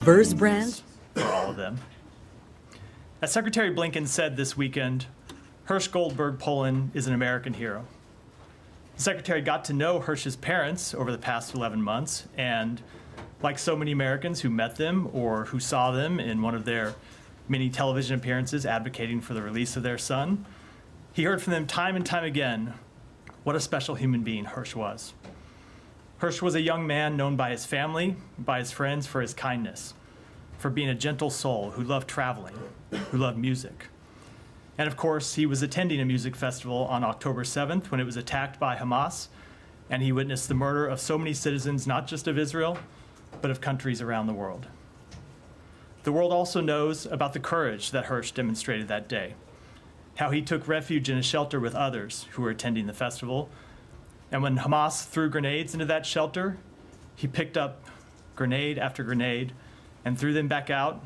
Burrs brand? For all of them. As Secretary Blinken said this weekend, Hirsch Goldberg Poland is an American hero. The Secretary got to know Hirsch's parents over the past 11 months, and like so many Americans who met them or who saw them in one of their many television appearances advocating for the release of their son, he heard from them time and time again what a special human being Hirsch was. Hirsch was a young man known by his family, by his friends for his kindness, for being a gentle soul who loved traveling, who loved music. And of course, he was attending a music festival on October 7th when it was attacked by Hamas, and he witnessed the murder of so many citizens, not just of Israel, but of countries around the world. The world also knows about the courage that Hirsch demonstrated that day, how he took refuge in a shelter with others who were attending the festival. And when Hamas threw grenades into that shelter, he picked up grenade after grenade and threw them back out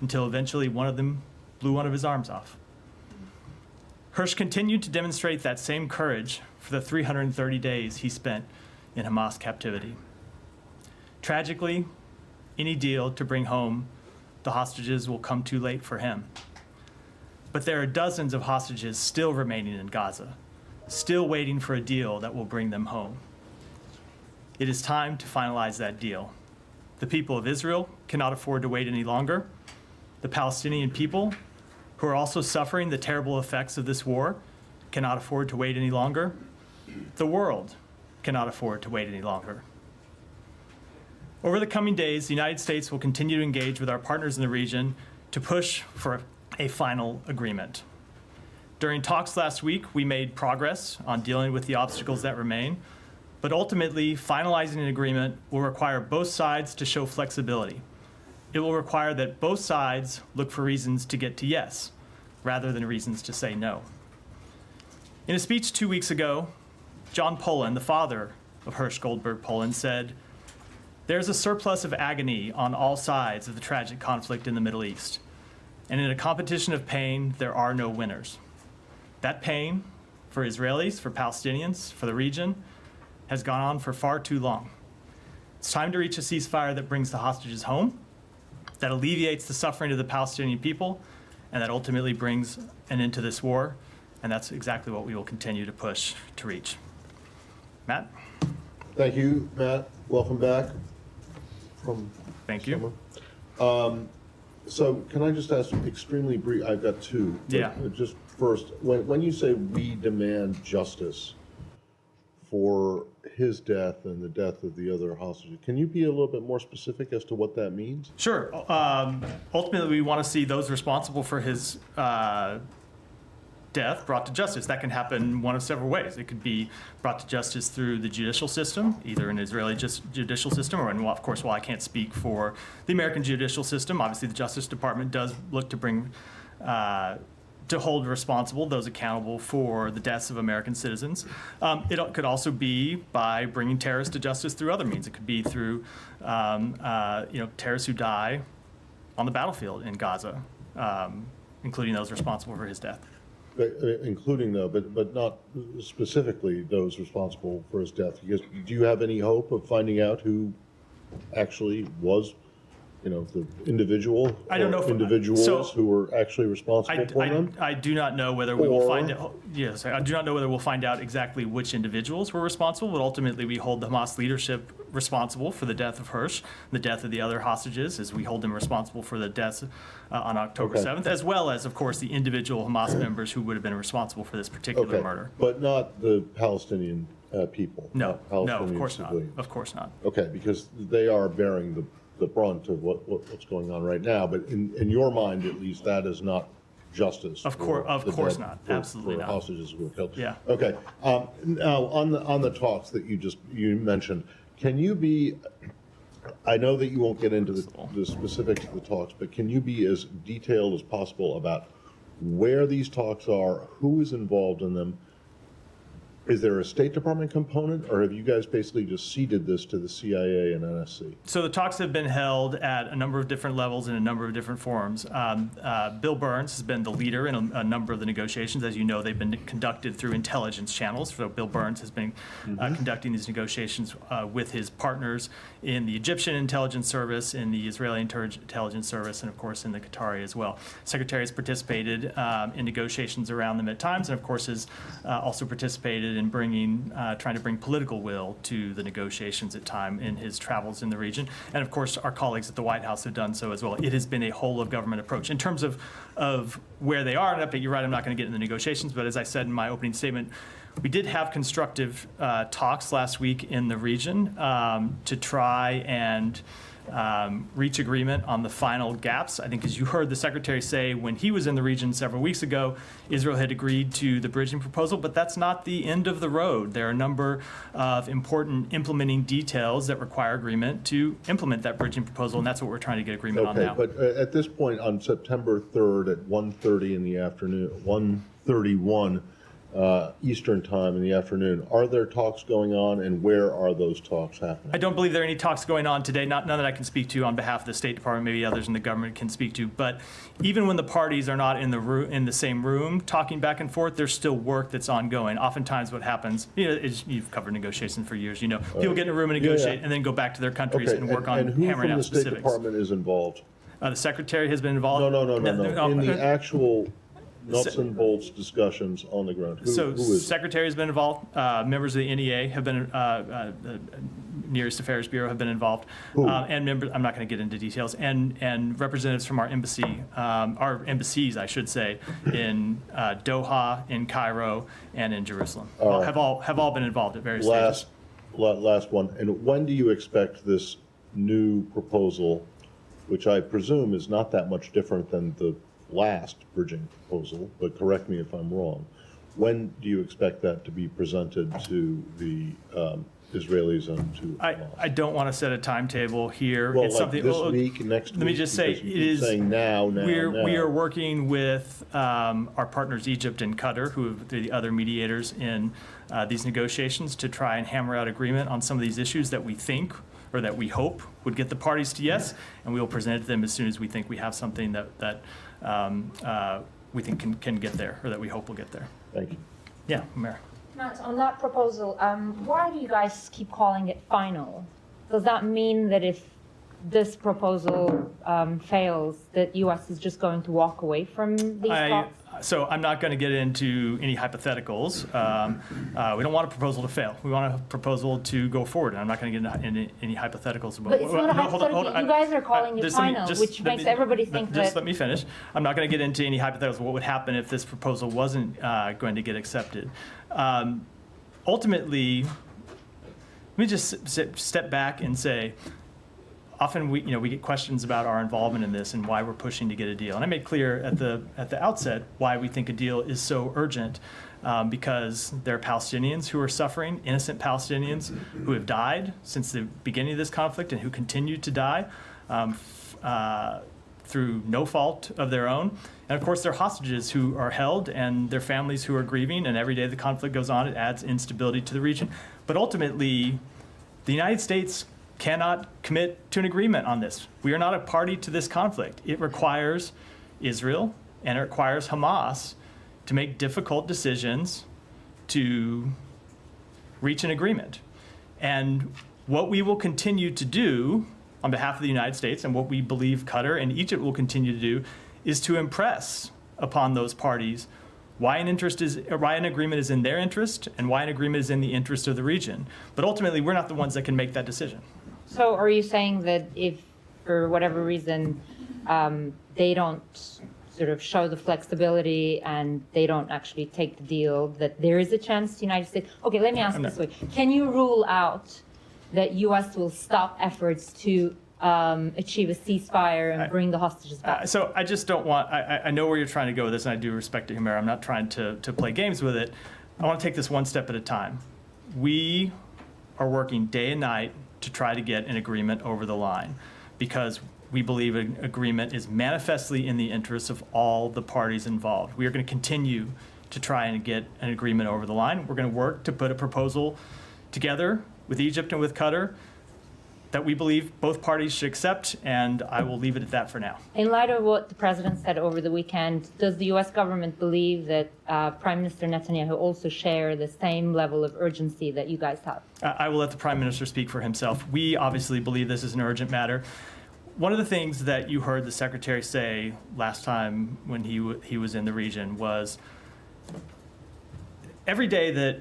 until eventually one of them blew one of his arms off. Hirsch continued to demonstrate that same courage for the 330 days he spent in Hamas captivity. Tragically, any deal to bring home the hostages will come too late for him. But there are dozens of hostages still remaining in Gaza, still waiting for a deal that will bring them home. It is time to finalize that deal. The people of Israel cannot afford to wait any longer. The Palestinian people, who are also suffering the terrible effects of this war, cannot afford to wait any longer. The world cannot afford to wait any longer. Over the coming days, the United States will continue to engage with our partners in the region to push for a final agreement. During talks last week, we made progress on dealing with the obstacles that remain, but ultimately, finalizing an agreement will require both sides to show flexibility. It will require that both sides look for reasons to get to yes, rather than reasons to say no. In a speech 2 weeks ago, John Poland, the father of Hirsch Goldberg Poland, said, "There's a surplus of agony on all sides of the tragic conflict in the Middle East. And in a competition of pain, there are no winners. That pain, for Israelis, for Palestinians, for the region, has gone on for far too long. It's time to reach a ceasefire that brings the hostages home, that alleviates the suffering of the Palestinian people, and that ultimately brings an end to this war. And that's exactly what we will continue to push to reach." Matt? Thank you, Matt. Welcome back from Thank you. summer. So can I just ask extremely brief, I've got two. Yeah. Just first, when you say we demand justice for his death and the death of the other hostages, can you be a little bit more specific as to what that means? Sure. Ultimately, we want to see those responsible for his death brought to justice. That can happen one of several ways. It could be brought to justice through the judicial system, either an Israeli judicial system, or, of course, while I can't speak for the American judicial system, obviously the Justice Department does look to bring to hold responsible those accountable for the deaths of American citizens. It could also be by bringing terrorists to justice through other means. It could be through terrorists who die on the battlefield in Gaza, including those responsible for his death. Including though, but not specifically those responsible for his death. Because do you have any hope of finding out who actually was, the individual? I don't know if individuals who were actually responsible for them. I do not know whether we will find out. Yes, I do not know whether we'll find out exactly which individuals were responsible. But ultimately, we hold the Hamas leadership responsible for the death of Hirsch, the death of the other hostages, as we hold them responsible for the deaths on October 7th, as well as, of course, the individual Hamas members who would have been responsible for this particular murder. But not the Palestinian people. No, Palestinian of course civilians. not. Of course not. Okay, because they are bearing the brunt of what's going on right now. But in your mind, at least, that is not justice. Of course not. Absolutely not. Hostages who were killed. Yeah. Okay. Now on the talks that you mentioned, can you be? I know that you won't get into the specifics of the talks, but can you be as detailed as possible about where these talks are, who is involved in them, Is there a State Department component, or have you guys basically just ceded this to the CIA and NSC? So the talks have been held at a number of different levels in a number of different forums. Bill Burns has been the leader in a number of the negotiations. As you know, they've been conducted through intelligence channels. So Bill Burns has been conducting these negotiations with his partners in the Egyptian intelligence service, in the Israeli intelligence service, and of course in the Qatari as well. Secretary has participated in negotiations around them at times, and of course has also participated in trying to bring political will to the negotiations at time in his travels in the region. And of course, our colleagues at the White House have done so as well. It has been a whole of government approach. In terms of where they are, and you're right, I'm not going to get into the negotiations, but as I said in my opening statement, we did have constructive talks last week in the region to try and reach agreement on the final gaps. I think, as you heard the Secretary say when he was in the region several weeks ago, Israel had agreed to the bridging proposal, but that's not the end of the road. There are a number of important implementing details that require agreement to implement that bridging proposal, and that's what we're trying to get agreement on now. But at this point, on September 3rd at 1:30 in the afternoon, 1:31 Eastern time in the afternoon, are there talks going on, and where are those talks happening? I don't believe there are any talks going on today, none that I can speak to on behalf of the State Department, maybe others in the government can speak to. But even when the parties are not in the same room talking back and forth, there's still work that's ongoing. Oftentimes what happens, is you've covered negotiations for years, people get in a room and negotiate and then go back to their countries and work on hammering out specifics. And who from the State Department is involved? The Secretary has been involved. No. In the actual nuts and bolts discussions on the ground. Who is Secretary has been involved. Members of the NEA have been, Nearest Affairs Bureau have been involved, and members. I'm not going to get into details. And representatives from our embassies, I should say, in Doha, in Cairo, and in Jerusalem, have all been involved at various stages. Last one. And when do you expect this new proposal, which I presume is not that much different than the last bridging proposal, but correct me if I'm wrong, when do you expect that to be presented to the Israelis and to Hamas? I don't want to set a timetable here. Well, it's like something, this week, next week? Let me just say, it is saying now. We are working with our partners Egypt and Qatar, who are the other mediators in these negotiations, to try and hammer out agreement on some of these issues that we think or that we hope would get the parties to yes, and we will present it to them as soon as we think we have something that we think can get there, or that we hope will get there. Thank you. Yeah, Mayor. Matt, on that proposal, why do you guys keep calling it final? Does that mean that if this proposal fails, that U.S. is just going to walk away from these talks? So I'm not going to get into any hypotheticals. We don't want a proposal to fail. We want a proposal to go forward, and I'm not going to get into any hypotheticals. But it's not a hypothetical. You guys are calling it final, which makes everybody think that... Just let me finish. I'm not going to get into any hypotheticals. What would happen if this proposal wasn't going to get accepted? Ultimately, let me just step back and say, often we get questions about our involvement in this and why we're pushing to get a deal. And I made clear at the outset why we think a deal is so urgent, because there are Palestinians who are suffering, innocent Palestinians who have died since the beginning of this conflict and who continue to die through no fault of their own. And of course, there are hostages who are held and their families who are grieving, and every day the conflict goes on, it adds instability to the region. But ultimately, the United States cannot commit to an agreement on this. We are not a party to this conflict. It requires Israel and it requires Hamas to make difficult decisions to reach an agreement. And what we will continue to do on behalf of the United States, and what we believe Qatar and Egypt will continue to do, is to impress upon those parties why an agreement is in their interest and why an agreement is in the interest of the region. But ultimately, we're not the ones that can make that decision. So are you saying that if, for whatever reason, they don't sort of show the flexibility and they don't actually take the deal, that there is a chance the United States... Okay, let me ask this way. Can you rule out that U.S. will stop efforts to achieve a ceasefire and bring the hostages back? So I just don't want... I know where you're trying to go with this, and I do respect it, Humera. I'm not trying to play games with it. I want to take this one step at a time. We are working day and night to try to get an agreement over the line, because we believe an agreement is manifestly in the interests of all the parties involved. We are going to continue to try and get an agreement over the line. We're going to work to put a proposal together with Egypt and with Qatar that we believe both parties should accept, and I will leave it at that for now. In light of what the president said over the weekend, does the U.S. government believe that Prime Minister Netanyahu also share the same level of urgency that you guys have? I will let the Prime Minister speak for himself. We obviously believe this is an urgent matter. One of the things that you heard the Secretary say last time when he was in the region was every day that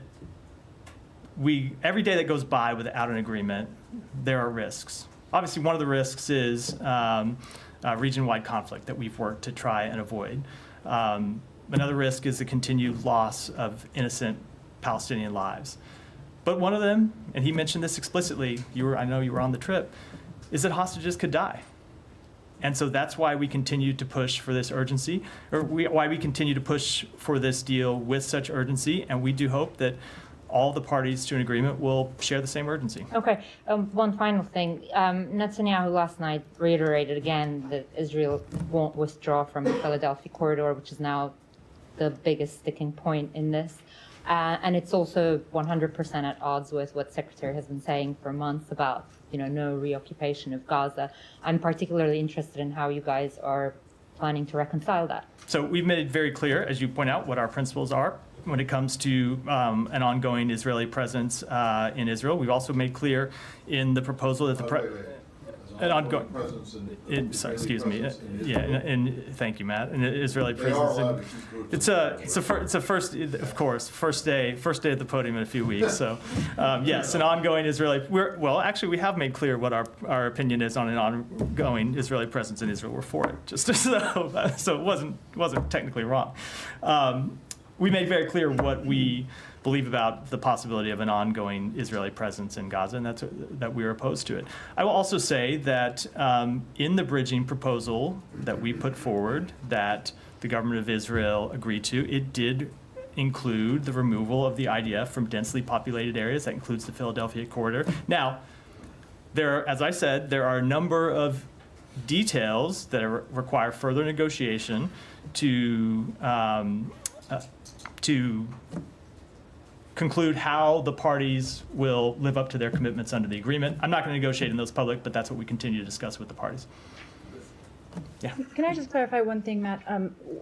goes by without an agreement, there are risks. Obviously, one of the risks is region-wide conflict that we've worked to try and avoid. Another risk is the continued loss of innocent Palestinian lives. But one of them, and he mentioned this explicitly, I know you were on the trip, is that hostages could die. And so that's why we continue to push for this urgency, why we continue to push for this deal with such urgency, and we do hope that all the parties to an agreement will share the same urgency. Okay, one final thing. Netanyahu last night reiterated again that Israel won't withdraw from the Philadelphia corridor, which is now the biggest sticking point in this. And it's also 100% at odds with what Secretary has been saying for months about, no reoccupation of Gaza. I'm particularly interested in how you guys are planning to reconcile that. So we've made it very clear, as you point out, what our principles are when it comes to an ongoing Israeli presence in Israel. We've also made clear in the proposal that an ongoing presence excuse me. And thank you, Matt. An Israeli presence. It's a first, of course, first day at the podium in a few weeks. So yes, an ongoing Israeli. Actually, we have made clear what our opinion is on an ongoing Israeli presence in Israel. We're for it, just so it wasn't technically wrong. We made very clear what we believe about the possibility of an ongoing Israeli presence in Gaza, and that we are opposed to it. I will also say that in the bridging proposal that we put forward that the government of Israel agreed to, it did include the removal of the IDF from densely populated areas. That includes the Philadelphia corridor. Now, as I said, there are a number of details that require further negotiation to conclude how the parties will live up to their commitments under the agreement. I'm not going to negotiate in those public, but that's what we continue to discuss with the parties. Yeah. Can I just clarify one thing, Matt?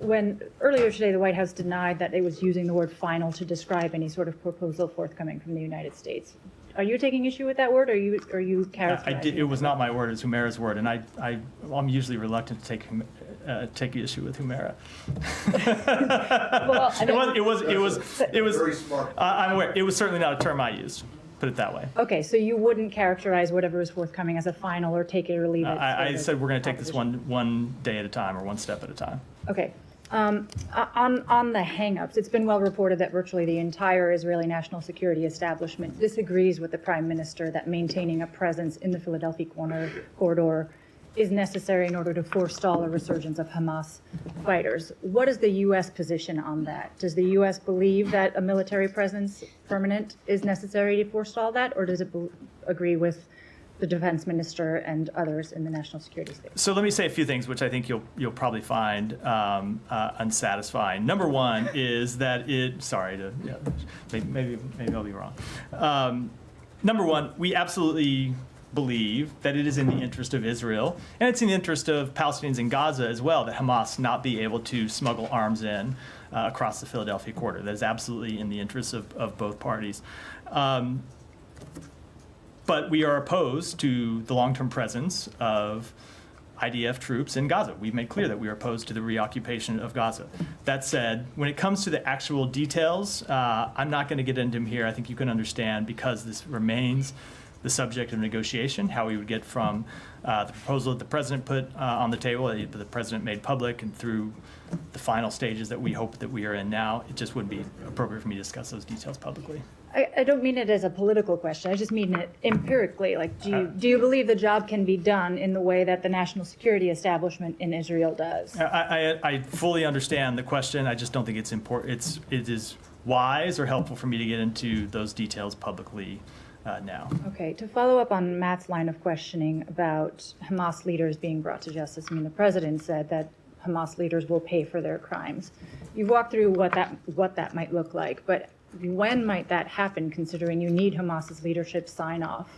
When earlier today the White House denied that it was using the word final to describe any sort of proposal forthcoming from the United States, are you taking issue with that word, or are you characterizing? It was not my word; it's Humera's word, and I'm usually reluctant to take issue with Humera. It was very smart. I'm aware. It was certainly not a term I used. Put it that way. Okay, so you wouldn't characterize whatever is forthcoming as a final, or take it or leave it? I said we're going to take this one day at a time, or one step at a time. Okay. On the hang-ups, it's been well reported that virtually the entire Israeli national security establishment disagrees with the Prime Minister that maintaining a presence in the Philadelphia corridor is necessary in order to forestall a resurgence of Hamas fighters. What is the U.S. position on that? Does the U.S. believe that a military presence, permanent, is necessary to forestall that, or does it agree with the defense minister and others in the national security state? So let me say a few things which I think you'll probably find unsatisfying. Number one is that maybe I'll be wrong. Number one, we absolutely believe that it is in the interest of Israel, and it's in the interest of Palestinians in Gaza as well, that Hamas not be able to smuggle arms in across the Philadelphia corridor. That is absolutely in the interest of both parties. But we are opposed to the long-term presence of IDF troops in Gaza. We've made clear that we are opposed to the reoccupation of Gaza. That said, when it comes to the actual details, I'm not going to get into them here. I think you can understand, because this remains the subject of negotiation, how we would get from the proposal that the president put on the table, that the president made public, and through the final stages that we hope that we are in now. It just wouldn't be appropriate for me to discuss those details publicly. I don't mean it as a political question. I just mean it empirically. Like, do you believe the job can be done in the way that the national security establishment in Israel does? I fully understand the question. I just don't think it's important. It is wise or helpful for me to get into those details publicly now. Okay. To follow up on Matt's line of questioning about Hamas leaders being brought to justice, I mean, the president said that Hamas leaders will pay for their crimes. You've walked through what that might look like, but when might that happen, considering you need Hamas's leadership sign off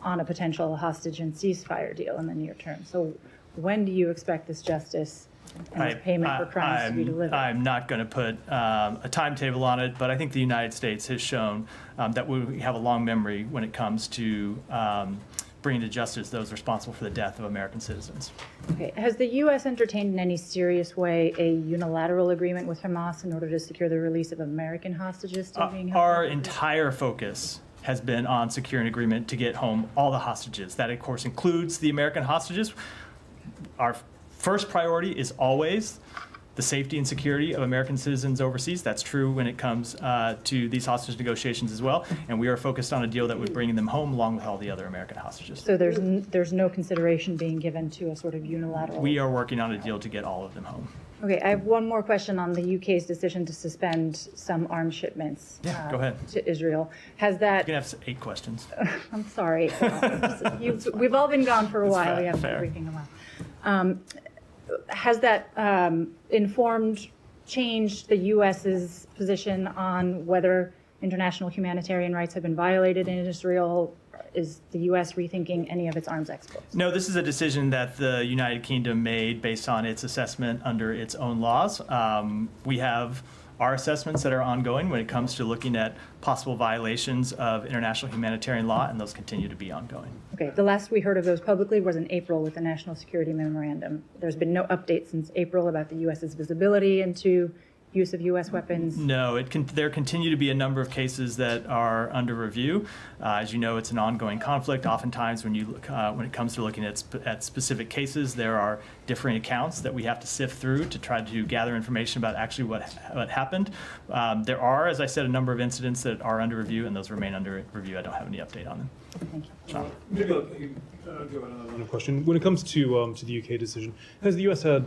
on a potential hostage and ceasefire deal in the near term? So when do you expect this justice and this payment for crimes to be delivered? I'm not going to put a timetable on it, but I think the United States has shown that we have a long memory when it comes to bringing to justice those responsible for the death of American citizens. Okay. Has the U.S. entertained in any serious way a unilateral agreement with Hamas in order to secure the release of American hostages still being held? Our entire focus has been on securing an agreement to get home all the hostages. That, of course, includes the American hostages. Our first priority is always the safety and security of American citizens overseas. That's true when it comes to these hostage negotiations as well. And we are focused on a deal that would bring them home along with all the other American hostages. So there's no consideration being given to a sort of unilateral? We are working on a deal to get all of them home. Okay, I have one more question on the UK's decision to suspend some arms shipments Yeah, go ahead. to Israel. Has that, You can have 8 questions. I'm sorry, we've all been gone for a while, fair, we haven't fair. been briefing a while. Has that changed the U.S.'s position on whether international humanitarian rights have been violated in Israel? Is the U.S. rethinking any of its arms exports? No, this is a decision that the United Kingdom made based on its assessment under its own laws. We have our assessments that are ongoing when it comes to looking at possible violations of international humanitarian law, and those continue to be ongoing. Okay, the last we heard of those publicly was in April with the National Security Memorandum. There's been no update since April about the U.S.'s visibility into use of U.S. weapons. No, there continue to be a number of cases that are under review. As you know, it's an ongoing conflict. Oftentimes, when it comes to looking at specific cases, there are differing accounts that we have to sift through to try to gather information about actually what happened. There are, as I said, a number of incidents that are under review, and those remain under review. I don't have any update on them. Thank you. Sean? Maybe I'll go on another line of question. When it comes to the UK decision, has the US had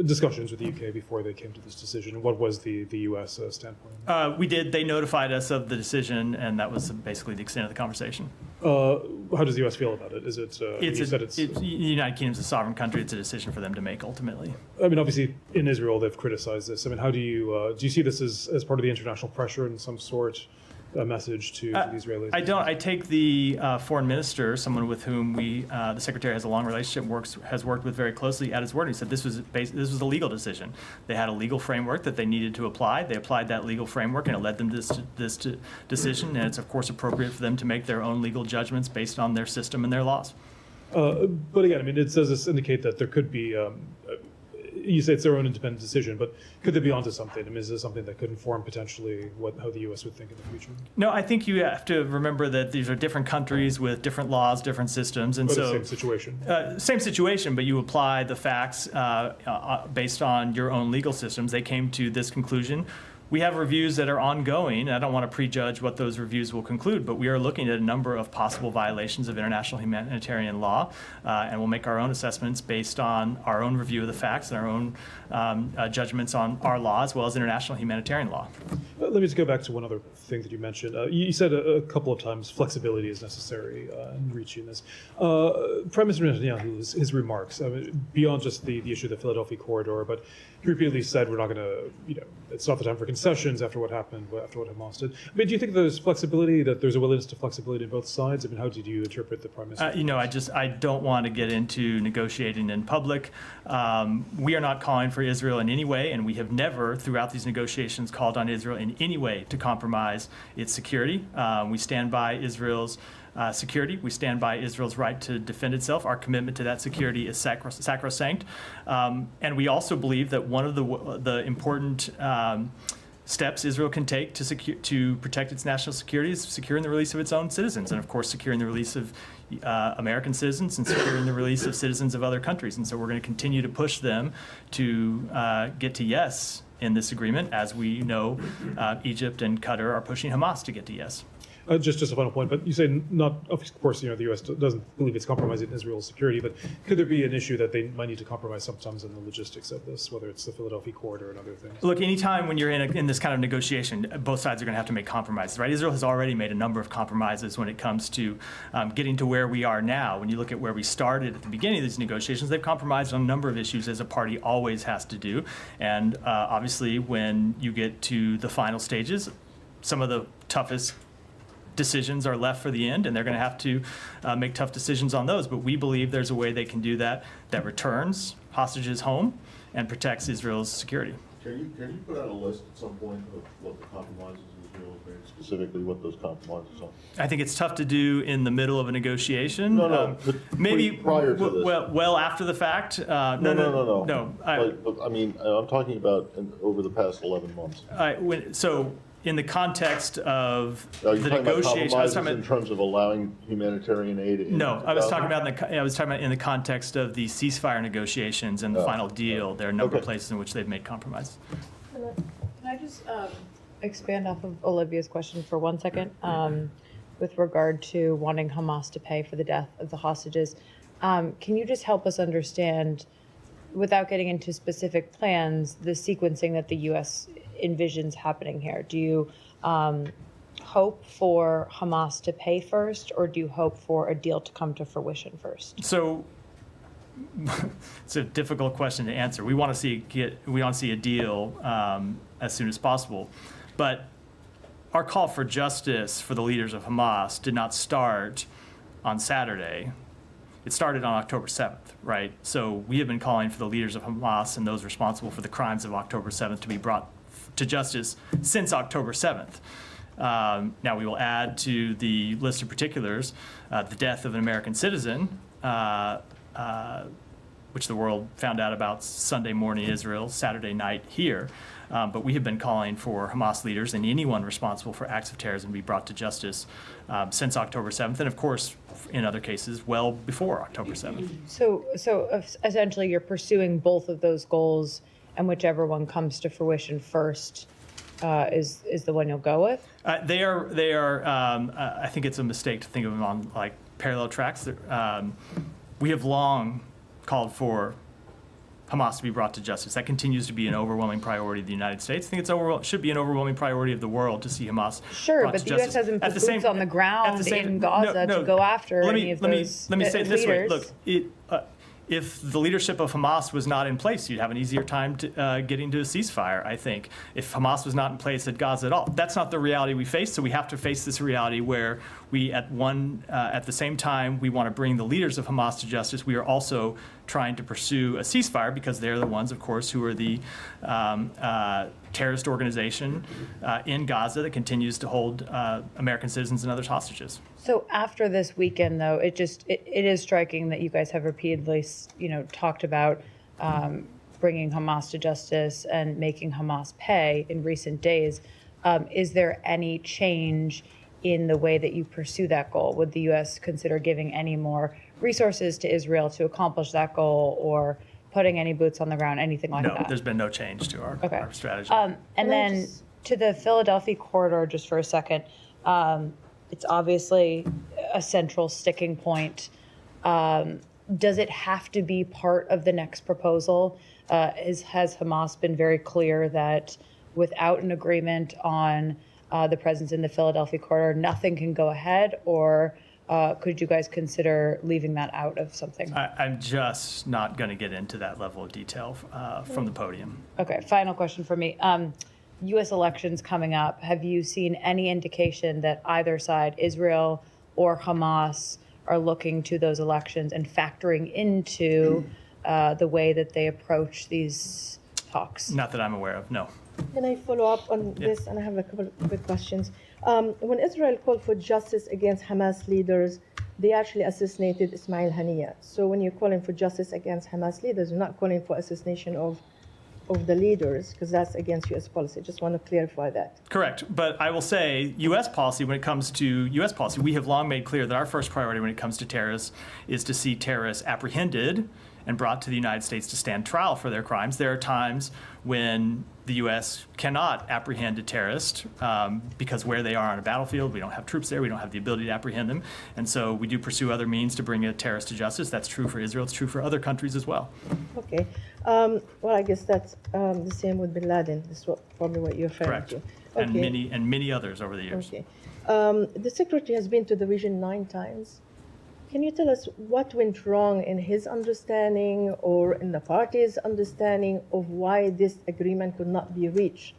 discussions with the UK before they came to this decision? What was the US standpoint? We did. They notified us of the decision, and that was basically the extent of the conversation. How does the US feel about it? Is it? The United Kingdom's a sovereign country. It's a decision for them to make ultimately. I mean, obviously, in Israel, they've criticized this. I mean, how do you see this as part of the international pressure in some sort? A message to the Israelis? I don't. I take the foreign minister, someone with whom the secretary has a long relationship, has worked with very closely, at his word. He said this was a legal decision. They had a legal framework that they needed to apply. They applied that legal framework, and it led them to this decision. And it's of course appropriate for them to make their own legal judgments based on their system and their laws. But again, I mean, does this indicate that there could be? You say it's their own independent decision, but could they be onto something? I mean, is this something that could inform potentially how the U.S. would think in the future? No, I think you have to remember that these are different countries with different laws, different systems, and But so the same situation. Same situation, but you apply the facts based on your own legal systems. They came to this conclusion. We have reviews that are ongoing. I don't want to prejudge what those reviews will conclude, but we are looking at a number of possible violations of international humanitarian law, and we'll make our own assessments based on our own review of the facts and our own judgments on our law as well as international humanitarian law. Let me just go back to one other thing that you mentioned. You said a couple of times flexibility is necessary in reaching this. Prime Minister Netanyahu, his remarks, I mean, beyond just the issue of the Philadelphia corridor, but he repeatedly said we're not going to, it's not the time for concessions after what happened, after what Hamas did. I mean, do you think there's flexibility, that there's a willingness to flexibility on both sides? I mean, how did you interpret the Prime Minister? I don't want to get into negotiating in public. We are not calling for Israel in any way, and we have never, throughout these negotiations, called on Israel in any way to compromise its security. We stand by Israel's security. We stand by Israel's right to defend itself. Our commitment to that security is sacrosanct. And we also believe that one of the important steps Israel can take to protect its national security is securing the release of its own citizens, and of course securing the release of American citizens and securing the release of citizens of other countries. And so we're going to continue to push them to get to yes in this agreement, as we know Egypt and Qatar are pushing Hamas to get to yes. Just a final point, but you say not, of course, the U.S. doesn't believe it's compromising Israel's security, but could there be an issue that they might need to compromise sometimes in the logistics of this, whether it's the Philadelphia corridor and other things? Look, anytime when you're in this kind of negotiation, both sides are going to have to make compromises, right? Israel has already made a number of compromises when it comes to getting to where we are now. When you look at where we started at the beginning of these negotiations, they've compromised on a number of issues, as a party always has to do. And obviously, when you get to the final stages, some of the toughest decisions are left for the end, and they're going to have to make tough decisions on those. But we believe there's a way they can do that returns hostages home and protects Israel's security. Can you put out a list at some point of what the compromises Israel has made, specifically what those compromises are? I think it's tough to do in the middle of a negotiation. No, but maybe prior to this. Well after the fact. No. I mean, I'm talking about over the past 11 months. So in the context of Are you the talking about negotiation, I was compromises talking in terms of allowing humanitarian aid? I was talking about in the context of the ceasefire negotiations and the final deal. There are a number of places in which they've made compromises. Can I just expand off of Olivia's question for 1 second with regard to wanting Hamas to pay for the death of the hostages? Can you just help us understand, without getting into specific plans, the sequencing that the U.S. envisions happening here? Do you hope for Hamas to pay first, or do you hope for a deal to come to fruition first? So it's a difficult question to answer. We want to see a deal as soon as possible, but our call for justice for the leaders of Hamas did not start on Saturday. It started on October 7th, right? So we have been calling for the leaders of Hamas and those responsible for the crimes of October 7th to be brought to justice since October 7th. Now we will add to the list of particulars the death of an American citizen, which the world found out about Sunday morning Israel, Saturday night here. But we have been calling for Hamas leaders and anyone responsible for acts of terrorism to be brought to justice since October 7th, and of course, in other cases, well before October 7th. So essentially, you're pursuing both of those goals, and whichever one comes to fruition first is the one you'll go with? They are. I think it's a mistake to think of them on like parallel tracks. We have long called for Hamas to be brought to justice. That continues to be an overwhelming priority of the United States. I think it should be an overwhelming priority of the world to see Hamas Sure, brought but to the justice. U.S. hasn't put boots on the ground in Gaza to go after any of those Let me say it this way. leaders. Look, if the leadership of Hamas was not in place, you'd have an easier time getting to a ceasefire, I think, if Hamas was not in place at Gaza at all. That's not the reality we face, so we have to face this reality where we, at the same time, we want to bring the leaders of Hamas to justice. We are also trying to pursue a ceasefire because they're the ones, of course, who are the terrorist organization in Gaza that continues to hold American citizens and others hostages. So after this weekend, though, it is striking that you guys have repeatedly, talked about bringing Hamas to justice and making Hamas pay in recent days. Is there any change in the way that you pursue that goal? Would the U.S. consider giving any more resources to Israel to accomplish that goal, or putting any boots on the ground, anything like that? No, there's been no change to our strategy. And then to the Philadelphia corridor, just for a second, it's obviously a central sticking point. Does it have to be part of the next proposal? Has Hamas been very clear that without an agreement on the presence in the Philadelphia corridor, nothing can go ahead, or could you guys consider leaving that out of something? I'm just not going to get into that level of detail from the podium. Okay, final question for me. U.S. elections coming up. Have you seen any indication that either side, Israel or Hamas, are looking to those elections and factoring into the way that they approach these talks? Not that I'm aware of, no. Can I follow up on this? And I have a couple of quick questions. When Israel called for justice against Hamas leaders, they actually assassinated Ismail Haniyeh. So when you're calling for justice against Hamas leaders, you're not calling for assassination of the leaders, because that's against U.S. policy. Just want to clarify that. Correct. But I will say U.S. policy, when it comes to U.S. policy, we have long made clear that our first priority when it comes to terrorists is to see terrorists apprehended and brought to the United States to stand trial for their crimes. There are times when the U.S. cannot apprehend a terrorist because where they are on a battlefield, we don't have troops there, we don't have the ability to apprehend them. And so we do pursue other means to bring a terrorist to justice. That's true for Israel. It's true for other countries as well. Okay. Well, I guess that's the same with Bin Laden. That's probably what you're referring Correct. to. And many others over the years. Okay. The secretary has been to the region 9 times. Can you tell us what went wrong in his understanding or in the party's understanding of why this agreement could not be reached?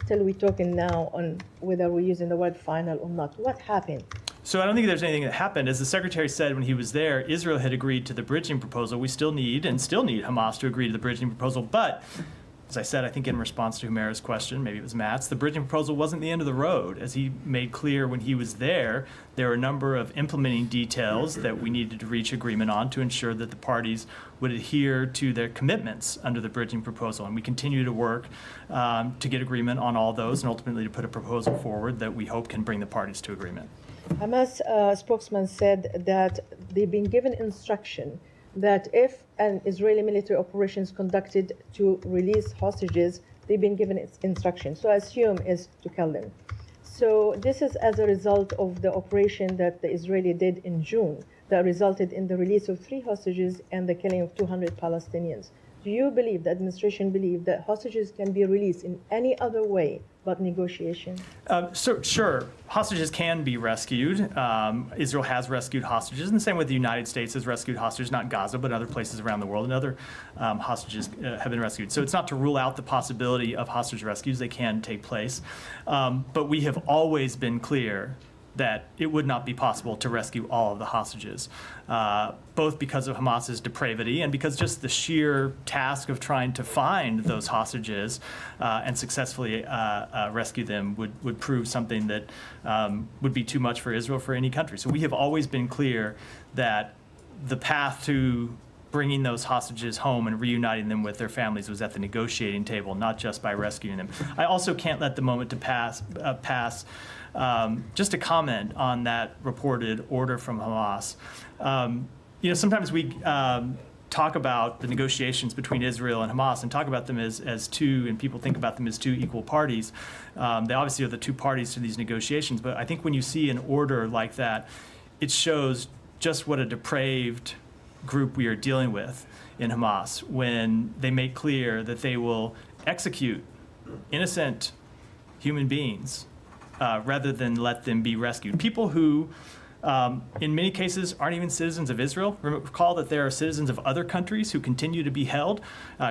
Till we're talking now on whether we're using the word final or not. What happened? So I don't think there's anything that happened. As the secretary said when he was there, Israel had agreed to the bridging proposal. We still need Hamas to agree to the bridging proposal. But as I said, I think in response to Humaira's question, maybe it was Matt's, the bridging proposal wasn't the end of the road. As he made clear when he was there were a number of implementing details that we needed to reach agreement on to ensure that the parties would adhere to their commitments under the bridging proposal. And we continue to work to get agreement on all those and ultimately to put a proposal forward that we hope can bring the parties to agreement. Hamas spokesman said that they've been given instruction that if an Israeli military operation is conducted to release hostages, they've been given its instruction. So I assume is to kill them. So this is as a result of the operation that the Israeli did in June that resulted in the release of 3 hostages and the killing of 200 Palestinians. Do you believe, the administration believe, that hostages can be released in any other way but negotiation? Sure, hostages can be rescued. Israel has rescued hostages, and the same way the United States has rescued hostages, not Gaza, but other places around the world, and other hostages have been rescued. So it's not to rule out the possibility of hostage rescues. They can take place. But we have always been clear that it would not be possible to rescue all of the hostages, both because of Hamas's depravity and because just the sheer task of trying to find those hostages and successfully rescue them would prove something that would be too much for Israel, for any country. So we have always been clear that the path to bringing those hostages home and reuniting them with their families was at the negotiating table, not just by rescuing them. I also can't let the moment to pass just to comment on that reported order from Hamas. Sometimes we talk about the negotiations between Israel and Hamas and talk about them as two, and people think about them as two equal parties. They obviously are the two parties to these negotiations, but I think when you see an order like that, it shows just what a depraved group we are dealing with in Hamas when they make clear that they will execute innocent human beings rather than let them be rescued. People who, in many cases, aren't even citizens of Israel. Recall that there are citizens of other countries who continue to be held,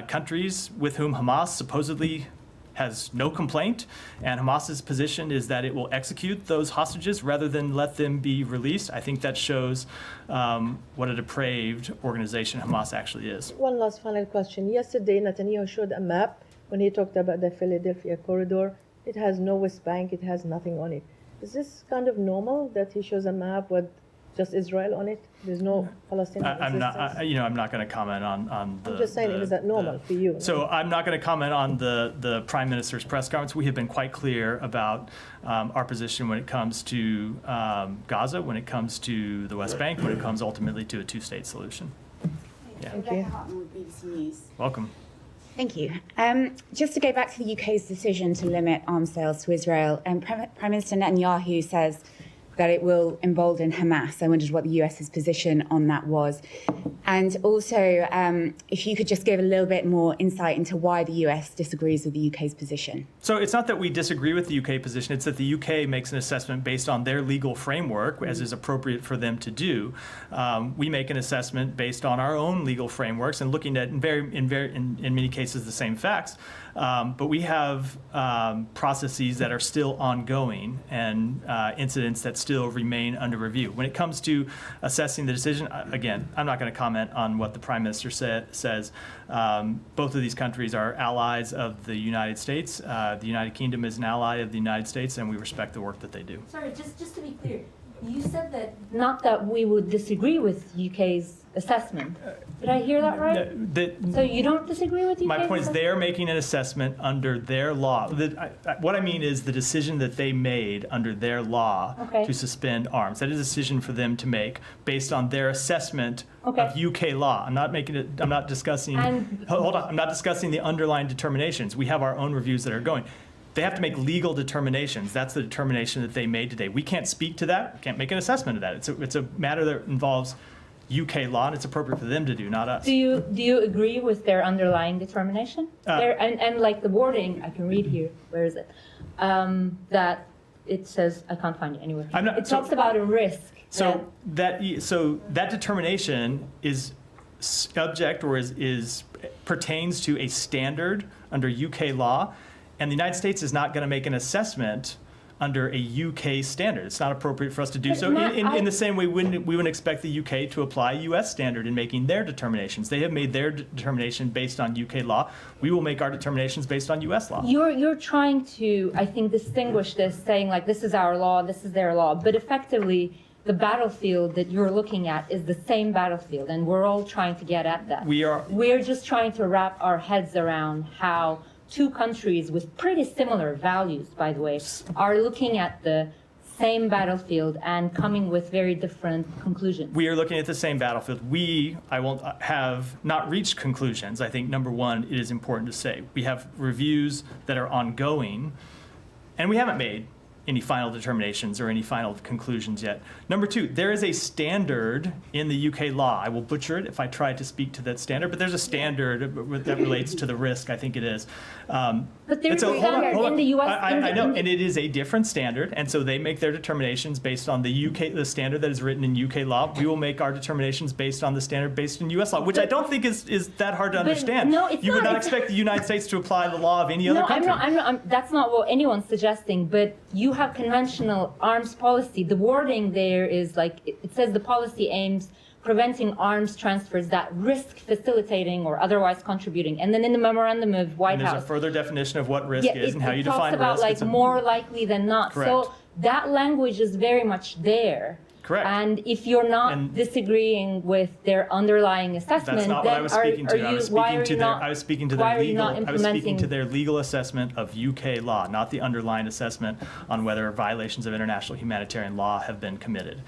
countries with whom Hamas supposedly has no complaint, and Hamas's position is that it will execute those hostages rather than let them be released. I think that shows what a depraved organization Hamas actually is. One last final question. Yesterday, Netanyahu showed a map when he talked about the Philadelphia corridor. It has no West Bank, it has nothing on it. Is this kind of normal that he shows a map with just Israel on it? There's no Palestinian existence? I'm not going to comment on the... I'm just saying, is that normal for you? So I'm not going to comment on the Prime Minister's press conference. We have been quite clear about our position when it comes to Gaza, when it comes to the West Bank, when it comes ultimately to a two-state solution. Yeah. Thank you. Welcome. Thank you. Just to go back to the UK's decision to limit arms sales to Israel, Prime Minister Netanyahu says that it will embolden Hamas. I wondered what the US's position on that was. And also, if you could just give a little bit more insight into why the US disagrees with the UK's position. So it's not that we disagree with the UK position, it's that the UK makes an assessment based on their legal framework, as is appropriate for them to do. We make an assessment based on our own legal frameworks and looking at, in many cases, the same facts. But we have processes that are still ongoing and incidents that still remain under review. When it comes to assessing the decision, again, I'm not going to comment on what the Prime Minister says. Both of these countries are allies of the United States. The United Kingdom is an ally of the United States, and we respect the work that they do. Sorry, just to be clear, You said that, not that we would disagree with UK's assessment. Did I hear that right? So you don't disagree with UK's My point is assessment? they are making an assessment under their law. What I mean is the decision that they made under their law Okay. to suspend arms. That is a decision for them to make based on their assessment Okay. of UK law. I'm not discussing, And- hold on, I'm not discussing the underlying determinations. We have our own reviews that are going. They have to make legal determinations. That's the determination that they made today. We can't speak to that. We can't make an assessment of that. It's a matter that involves UK law, and it's appropriate for them to do, not us. Do you agree with their underlying determination? And like the wording, I can read here, where is it? That it says, I can't find it anywhere. I'm not- It so- talks about a risk. So that determination is subject or is pertains to a standard under UK law, and the United States is not going to make an assessment under a UK standard. It's not appropriate for us to do But so. Matt, In the same way, we wouldn't expect the UK to apply a US standard in making their determinations. They have made their determination based on UK law. We will make our determinations based on US law. You're trying to, I think, distinguish this, saying like, this is our law, this is their law, but effectively, the battlefield that you're looking at is the same battlefield, and we're all trying to get at that. We're just trying to wrap our heads around how two countries with pretty similar values, by the way, are looking at the same battlefield and coming with very different conclusions. We are looking at the same battlefield. Have not reached conclusions. I think, number one, it is important to say. We have reviews that are ongoing, and we haven't made any final determinations or any final conclusions yet. Number two, there is a standard in the UK law. I will butcher it if I try to speak to that standard, but there's a standard that relates to the risk, I think it is. But there's a standard in the US. I know, and it is a different standard, and so they make their determinations based on the standard that is written in UK law. We will make our determinations based on the standard based in US law, which I don't think is that hard to understand. no, it's you would not. not expect the United States to apply the law of any other No, country. I'm not, that's not what anyone's suggesting, but you have conventional arms policy. The wording there is like, it says the policy aims preventing arms transfers that risk facilitating or otherwise contributing. And then in the memorandum of White And there's House. a further definition of what risk is and how you define It talks about risk. like It's a- more likely than not. Correct. So that language is very much there. Correct. And if you're not And- disagreeing with their underlying assessment, That's not then what I was speaking to. I was speaking to their legal assessment of UK law, not the underlying assessment on whether violations of international humanitarian law have been committed.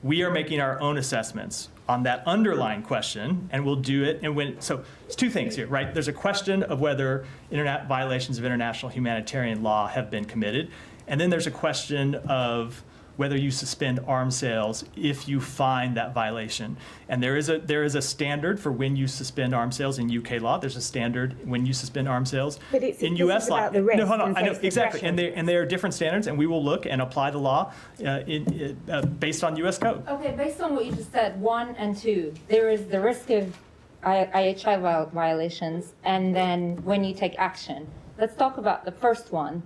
We are making our own assessments on that underlying question, and we'll do it. So it's two things here, right? There's a question of whether violations of international humanitarian law have been committed, and then there's a question of whether you suspend arms sales if you find that violation. And there is a standard for when you suspend arms sales in UK law. There's a standard when you suspend arms sales But it's- in this US is law. about the risk No, hold on. and I know safety exactly, and threshold. they are different standards, and we will look and apply the law based on US code. Okay, based on what you just said, 1 and 2, there is the risk of IHI violations, and then when you take action. Let's talk about the first one.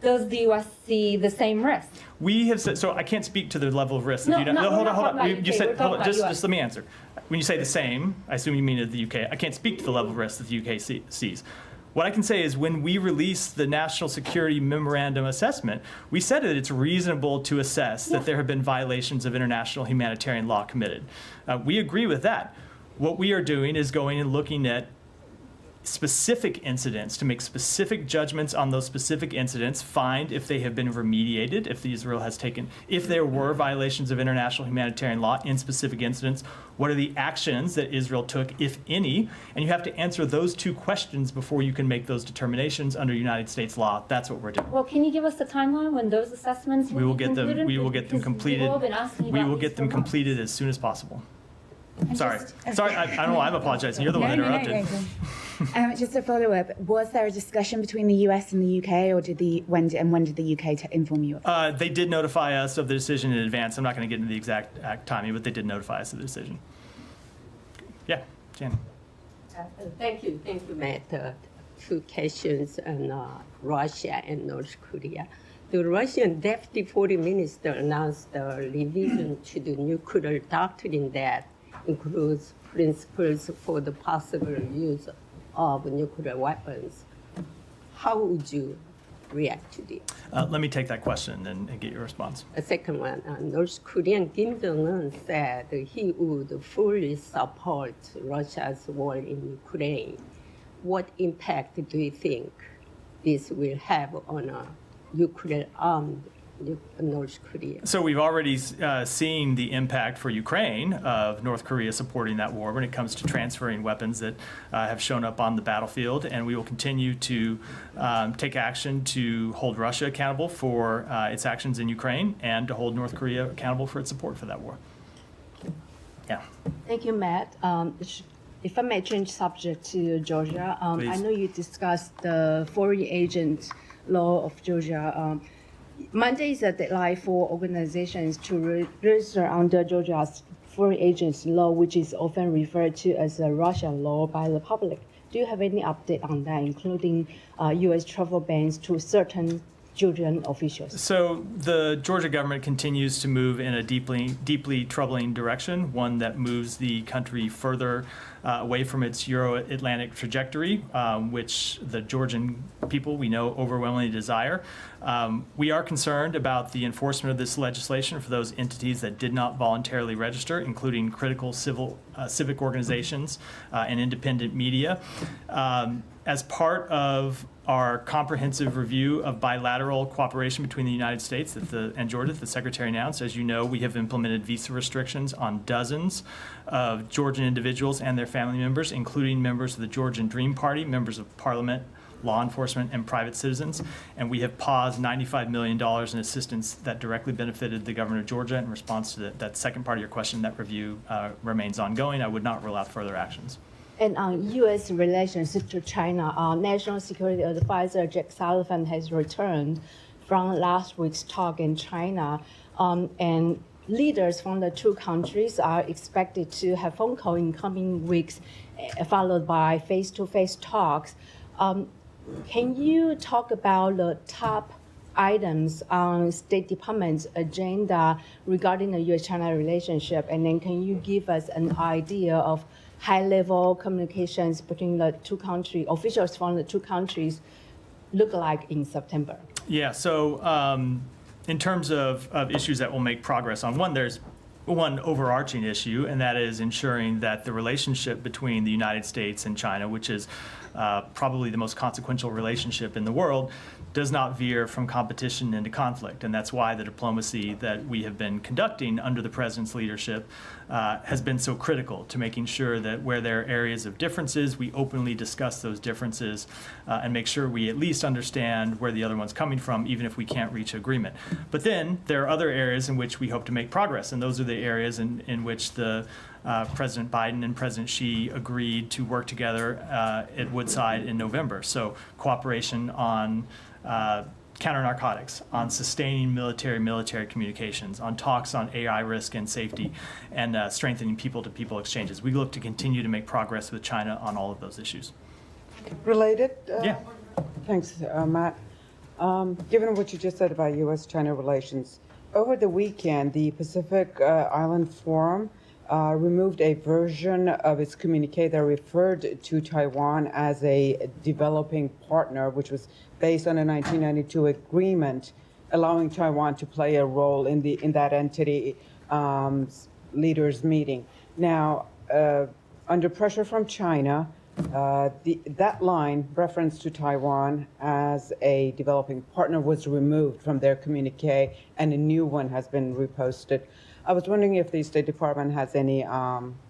Does the U.S. see the same risk? We have said, so I can't speak to the level of risk. No, that you no, we're hold not on. talking about You UK, said, we're talking about just US. let me answer. When you say the same, I assume you mean of the UK. I can't speak to the level of risk that the UK sees. What I can say is when we released the National Security Memorandum Assessment, we said that it's reasonable to assess that there have been violations of international humanitarian law committed. We agree with that. What we are doing is going and looking at specific incidents to make specific judgments on those specific incidents, find if they have been remediated, if there were violations of international humanitarian law in specific incidents, what are the actions that Israel took, if any, and you have to answer those two questions before you can make those determinations under United States law. That's what we're doing. Well, can you give us the timeline when those assessments will be concluded? We will get them Because completed. we've all been asking We about will these get them for months. completed as soon as possible. Sorry, I don't know, I'm apologizing. You're the one that interrupted. Just to follow up, was there a discussion between the US and the UK, or when did the UK inform you of it? They did notify us of the decision in advance. I'm not going to get into the exact timing, but they did notify us of the decision. Yeah, Jan. Thank you, Matt. Two questions on Russia and North Korea. The Russian Deputy Foreign Minister announced a revision to the nuclear doctrine that includes principles for the possible use of nuclear weapons. How would you react to this? Let me take that question and get your response. A second one, North Korean Kim Jong-un said he would fully support Russia's war in Ukraine. What impact do you think this will have on Ukraine armed North Korea? So we've already seen the impact for Ukraine of North Korea supporting that war when it comes to transferring weapons that have shown up on the battlefield, and we will continue to take action to hold Russia accountable for its actions in Ukraine and to hold North Korea accountable for its support for that war. Yeah. Thank you, Matt. If I may change subject to Georgia, I Please. know you discussed the foreign agent law of Georgia. Monday is the deadline for organizations to register under Georgia's foreign agents law, which is often referred to as a Russian law by the public. Do you have any update on that, including U.S. travel bans to certain Georgian officials? So the Georgia government continues to move in a deeply troubling direction, one that moves the country further away from its Euro-Atlantic trajectory, which the Georgian people we know overwhelmingly desire. We are concerned about the enforcement of this legislation for those entities that did not voluntarily register, including critical civic organizations and independent media. As part of our comprehensive review of bilateral cooperation between the United States and Georgia that the Secretary announced, as you know, we have implemented visa restrictions on dozens of Georgian individuals and their family members, including members of the Georgian Dream Party, members of parliament, law enforcement, and private citizens. And we have paused $95 million in assistance that directly benefited the government of Georgia. In response to that second part of your question, that review remains ongoing. I would not rule out further actions. And on U.S. relationship to China, National Security Advisor Jake Sullivan has returned from last week's talk in China, and leaders from the two countries are expected to have phone call in coming weeks, followed by face-to-face talks. Can you talk about the top items on State Department's agenda regarding the U.S.-China relationship, and then can you give us an idea of high-level communications between the two countries, officials from the two countries, look like in September? Yeah, so in terms of issues that will make progress on, there's one overarching issue, and that is ensuring that the relationship between the United States and China, which is probably the most consequential relationship in the world, does not veer from competition into conflict. And that's why the diplomacy that we have been conducting under the President's leadership has been so critical to making sure that where there are areas of differences, we openly discuss those differences and make sure we at least understand where the other one's coming from, even if we can't reach agreement. But then there are other areas in which we hope to make progress, and those are the areas in which the President Biden and President Xi agreed to work together at Woodside in November. So cooperation on counter-narcotics, on sustaining military communications, on talks on AI risk and safety, and strengthening people-to-people exchanges. We look to continue to make progress with China on all of those issues. Related? Yeah. Thanks, Matt. Given what you just said about U.S.-China relations, over the weekend, the Pacific Island Forum removed a version of its communique that referred to Taiwan as a developing partner, which was based on a 1992 agreement allowing Taiwan to play a role in that entity leaders meeting. Now, under pressure from China, that line, reference to Taiwan as a developing partner, was removed from their communique, and a new one has been reposted. I was wondering if the State Department has any,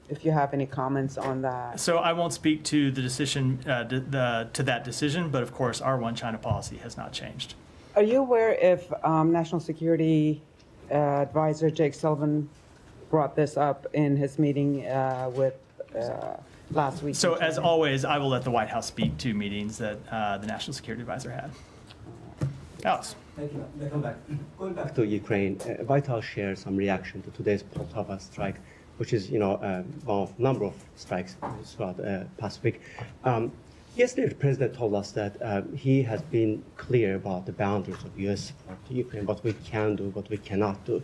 if you have any comments on that. So I won't speak to the decision, to that decision, but of course, our One China policy has not changed. Are you aware if National Security Advisor Jake Sullivan brought this up in his meeting with last week? So as always, I will let the White House speak to meetings that the National Security Advisor had. Alex. Thank you. Going back to Ukraine, Vital shared some reaction to today's Poltava strike, which is, one of a number of strikes throughout the past week. Yesterday, the president told us that he has been clear about the boundaries of U.S. support to Ukraine, what we can do, what we cannot do.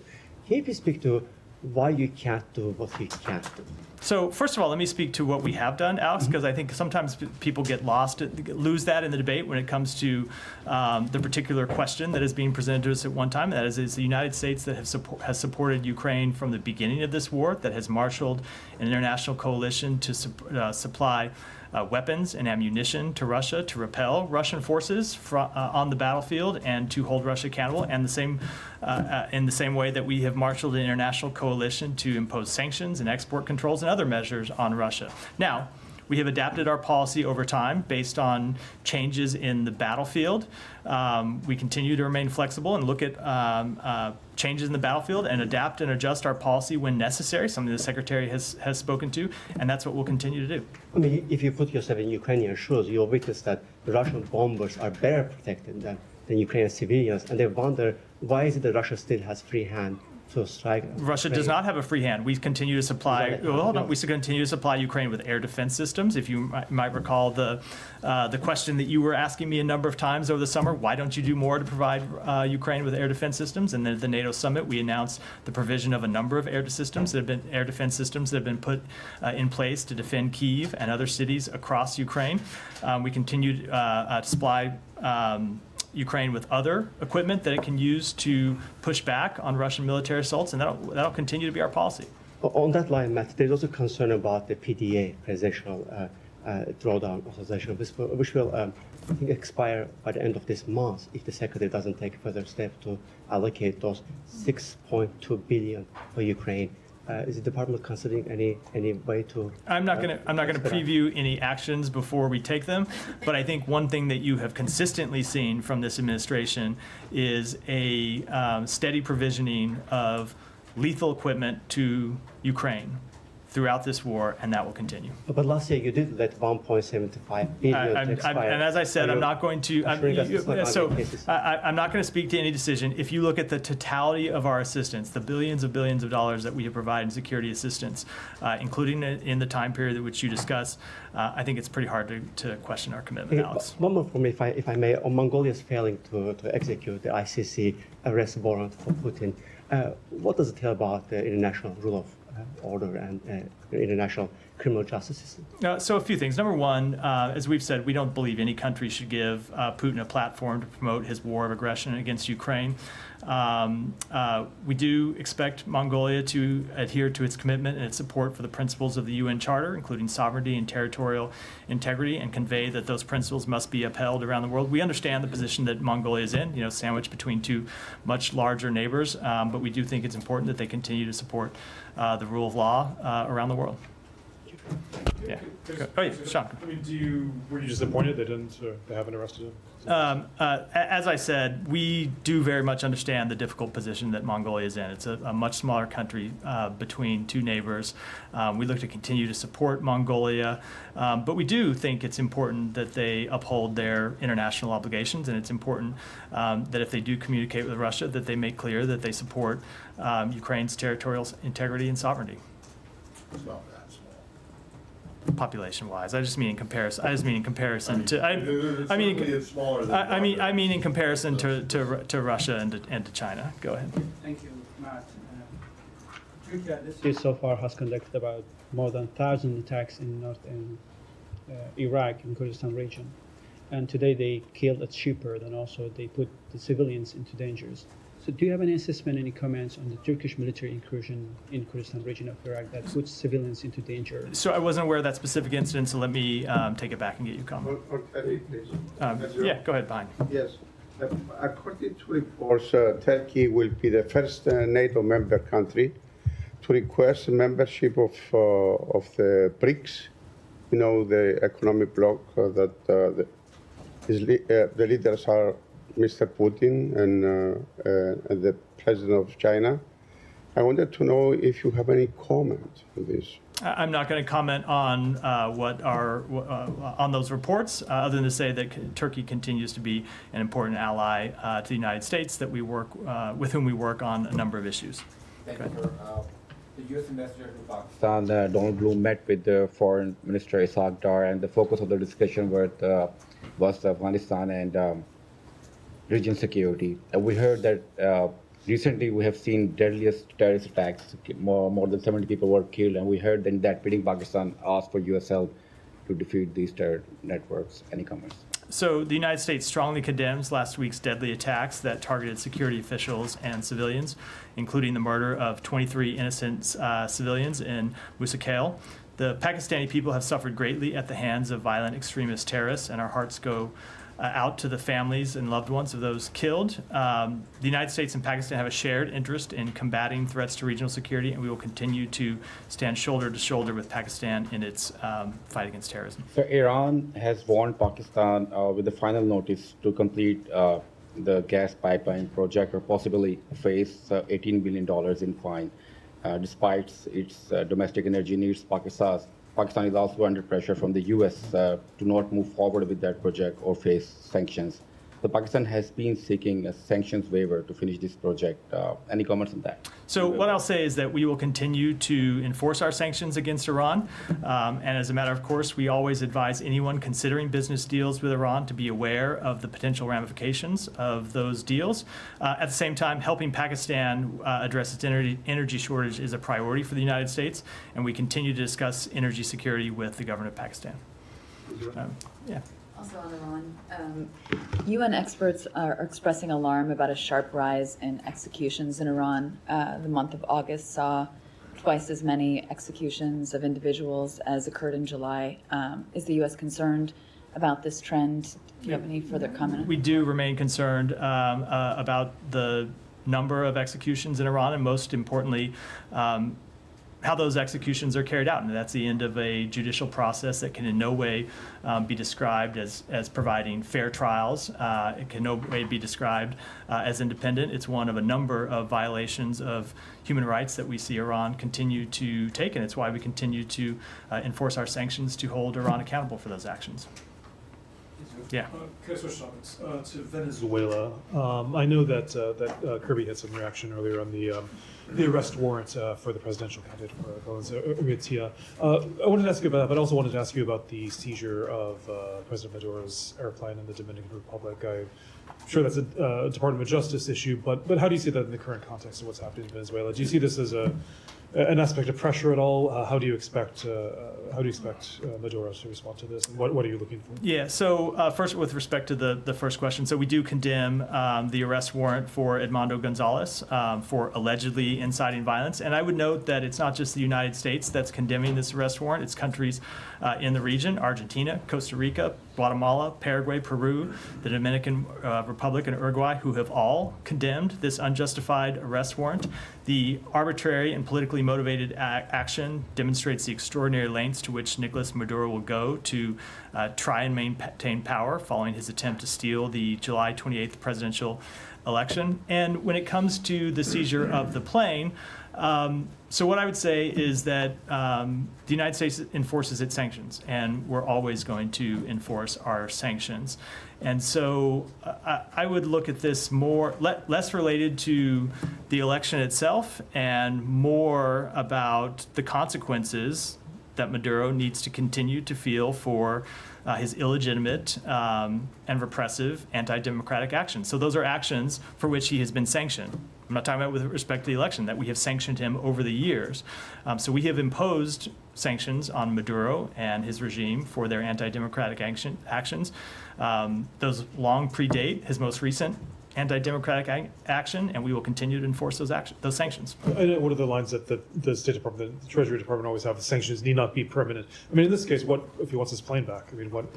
Can you please speak to why you can't do what you can't do. So first of all, let me speak to what we have done, Alex, because I think sometimes people get lose that in the debate when it comes to the particular question that is being presented to us at one time. That is the United States that has supported Ukraine from the beginning of this war, that has marshaled an international coalition to supply weapons and ammunition to Russia to repel Russian forces on the battlefield and to hold Russia accountable, and in the same way that we have marshaled an international coalition to impose sanctions and export controls and other measures on Russia. Now, we have adapted our policy over time based on changes in the battlefield. We continue to remain flexible and look at changes in the battlefield and adapt and adjust our policy when necessary, something the Secretary has spoken to, and that's what we'll continue to do. I mean, if you put yourself in Ukrainian shoes, you'll witness that the Russian bombers are better protected than Ukrainian civilians, and they wonder, why is it that Russia still has free hand to strike? Russia does not have a free hand. We continue to supply. We continue to supply Ukraine with air defense systems. If you might recall the question that you were asking me a number of times over the summer, why don't you do more to provide Ukraine with air defense systems? And then at the NATO summit, we announced the provision of a number of air defense systems that have been put in place to defend Kyiv and other cities across Ukraine. We continue to supply Ukraine with other equipment that it can use to push back on Russian military assaults, and that'll continue to be our policy. On that line, Matt, there's also concern about the PDA, presidential drawdown authorization, which will I think expire by the end of this month if the Secretary doesn't take further steps to allocate those $6.2 billion for Ukraine. Is the department considering any way to? I'm not going to preview any actions before we take them, but I think one thing that you have consistently seen from this administration is a steady provisioning of lethal equipment to Ukraine throughout this war, and that will continue. But last year you did let 1.75 billion expire. And as I said, I'm not going to. I'm not going to speak to any decision. If you look at the totality of our assistance, the billions of dollars that we have provided in security assistance, including in the time period which you discussed, I think it's pretty hard to question our commitment, Alex. One more for me, if I may. On Mongolia's failing to execute the ICC arrest warrant for Putin, what does it tell about the international rule of order and international criminal justice system? So a few things. Number one, as we've said, we don't believe any country should give Putin a platform to promote his war of aggression against Ukraine. We do expect Mongolia to adhere to its commitment and its support for the principles of the UN Charter, including sovereignty and territorial integrity, and convey that those principles must be upheld around the world. We understand the position that Mongolia is in, sandwiched between two much larger neighbors, but we do think it's important that they continue to support the rule of law around the world. Yeah. Oh, yeah, Sean. I mean, were you disappointed they haven't arrested him? As I said, we do very much understand the difficult position that Mongolia is in. It's a much smaller country between two neighbors. We look to continue to support Mongolia, but we do think it's important that they uphold their international obligations, and it's important that if they do communicate with Russia, that they make clear that they support Ukraine's territorial integrity and sovereignty. It's not that small. Population-wise, I just mean in comparison. I mean in comparison it's smaller than I mean in comparison to Russia and to China. Go ahead. Thank you, Matt. Turkey this year so far has conducted about more than 1,000 attacks in Iraq and Kurdistan region, and today they killed a shepherd and also they put the civilians into dangers. So do you have any assessment, any comments on the Turkish military incursion in Kurdistan region of Iraq that puts civilians into danger? So I wasn't aware of that specific incident, so let me take it back and get you comment. Yeah, go ahead, behind. Yes. According to reports, Turkey will be the first NATO member country to request membership of the BRICS, the economic bloc that the leaders are Mr. Putin and the president of China. I wanted to know if you have any comment on this. I'm not going to comment on on those reports, other than to say that Turkey continues to be an important ally to the United States that we work with whom we work on a number of issues. Thank you, sir. The U.S. ambassador to Pakistan, Donald Blum, met with the Foreign Minister Ishaq Dar, and the focus of the discussion was Afghanistan and region security. We heard that Recently, we have seen deadliest terrorist attacks. More than 70 people were killed, and we heard then that beating Pakistan asked for U.S. help to defeat these terror networks. Any comments? So the United States strongly condemns last week's deadly attacks that targeted security officials and civilians, including the murder of 23 innocent civilians in Musa Khel. The Pakistani people have suffered greatly at the hands of violent extremist terrorists, and our hearts go out to the families and loved ones of those killed. The United States and Pakistan have a shared interest in combating threats to regional security, and we will continue to stand shoulder to shoulder with Pakistan in its fight against terrorism. So Iran has warned Pakistan with the final notice to complete the gas pipeline project or possibly face $18 billion in fine. Despite its domestic energy needs, Pakistan is also under pressure from the U.S. To not move forward with that project or face sanctions. So Pakistan has been seeking a sanctions waiver to finish this project. Any comments on that? So what I'll say is that we will continue to enforce our sanctions against Iran. And as a matter of course, we always advise anyone considering business deals with Iran to be aware of the potential ramifications of those deals. At the same time, helping Pakistan address its energy shortage is a priority for the United States, and we continue to discuss energy security with the government of Pakistan. Yeah. Also on Iran, UN experts are expressing alarm about a sharp rise in executions in Iran. The month of August saw twice as many executions of individuals as occurred in July. Is the U.S. concerned about this trend? Do you have any further comment? We do remain concerned about the number of executions in Iran, and most importantly, how those executions are carried out. And that's the end of a judicial process that can in no way be described as providing fair trials. It can no way be described as independent. It's one of a number of violations of human rights that we see Iran continue to take, and it's why we continue to enforce our sanctions to hold Iran accountable for those actions. Yeah. Can I switch topics to Venezuela? I know that Kirby had some reaction earlier on the arrest warrant for the presidential candidate for Urrutia. I wanted to ask you about that, but I also wanted to ask you about the seizure of President Maduro's airplane in the Dominican Republic. I'm sure that's a Department of Justice issue, but how do you see that in the current context of what's happening in Venezuela? Do you see this as an aspect of pressure at all? How do you expect Maduro to respond to this, and what are you looking for? Yeah. So first, with respect to the first question, so we do condemn the arrest warrant for Edmundo Gonzalez for allegedly inciting violence, and I would note that it's not just the United States that's condemning this arrest warrant; it's countries in the region: Argentina, Costa Rica, Guatemala, Paraguay, Peru, the Dominican Republic, and Uruguay, who have all condemned this unjustified arrest warrant. The arbitrary and politically motivated action demonstrates the extraordinary lengths to which Nicolas Maduro will go to try and maintain power following his attempt to steal the July 28th presidential election. And when it comes to the seizure of the plane, so what I would say is that the United States enforces its sanctions, and we're always going to enforce our sanctions. And so I would look at this less related to the election itself and more about the consequences that Maduro needs to continue to feel for his illegitimate and repressive anti-democratic actions. So those are actions for which he has been sanctioned. I'm not talking about with respect to the election, that we have sanctioned him over the years. So we have imposed sanctions on Maduro and his regime for their anti-democratic actions. Those long predate his most recent anti-democratic action, and we will continue to enforce those sanctions. I know one of the lines that the State Department, the Treasury Department always have: the sanctions need not be permanent. I mean, in this case, what if he wants his plane back? I mean, what?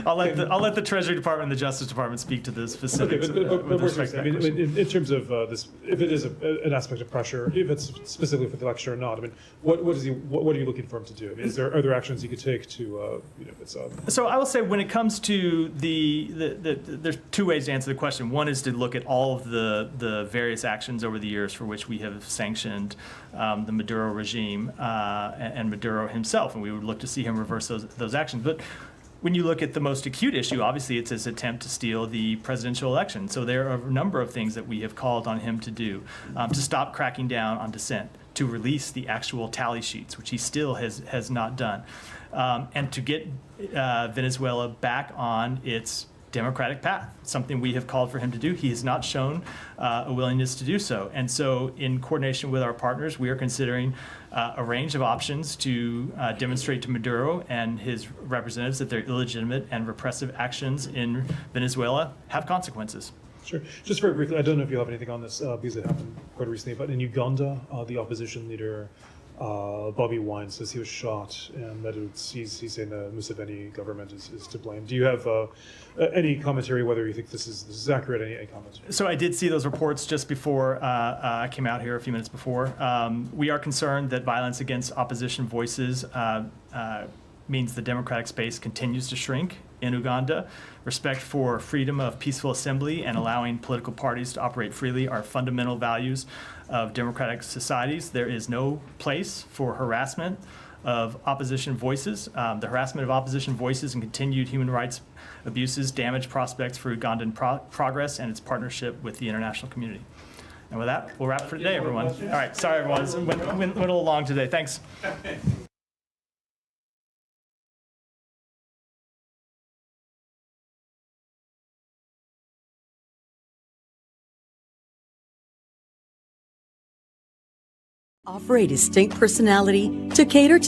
I'll let the Treasury Department and the Justice Department speak to the specifics. Okay, but with respect to that question. in terms of this, if it is an aspect of pressure, if it's specifically for the election or not, I mean, what are you looking for him to do? I mean, are there actions he could take to, if it's? So I will say, when it comes to there's two ways to answer the question. One is to look at all of the various actions over the years for which we have sanctioned the Maduro regime and Maduro himself, and we would look to see him reverse those actions. But when you look at the most acute issue, obviously it's his attempt to steal the presidential election. So there are a number of things that we have called on him to do: to stop cracking down on dissent, to release the actual tally sheets, which he still has not done, and to get Venezuela back on its democratic path, something we have called for him to do. He has not shown a willingness to do so. And so in coordination with our partners, we are considering a range of options to demonstrate to Maduro and his representatives that their illegitimate and repressive actions in Venezuela have consequences. Sure. Just very briefly, I don't know if you have anything on this because it happened quite recently, but in Uganda, the opposition leader, Bobby Wine, says he was shot and that he's saying the Museveni government is to blame. Do you have any commentary whether you think this is accurate? Any comments? So I did see those reports just before I came out here a few minutes before. We are concerned that violence against opposition voices means the democratic space continues to shrink in Uganda. Respect for freedom of peaceful assembly and allowing political parties to operate freely are fundamental values of democratic societies. There is no place for harassment of opposition voices. The harassment of opposition voices and continued human rights abuses damage prospects for Ugandan progress and its partnership with the international community. And with that, we'll wrap for today, everyone. All right, sorry, everyone. Went a little long today. Thanks. Offer a distinct personality to cater to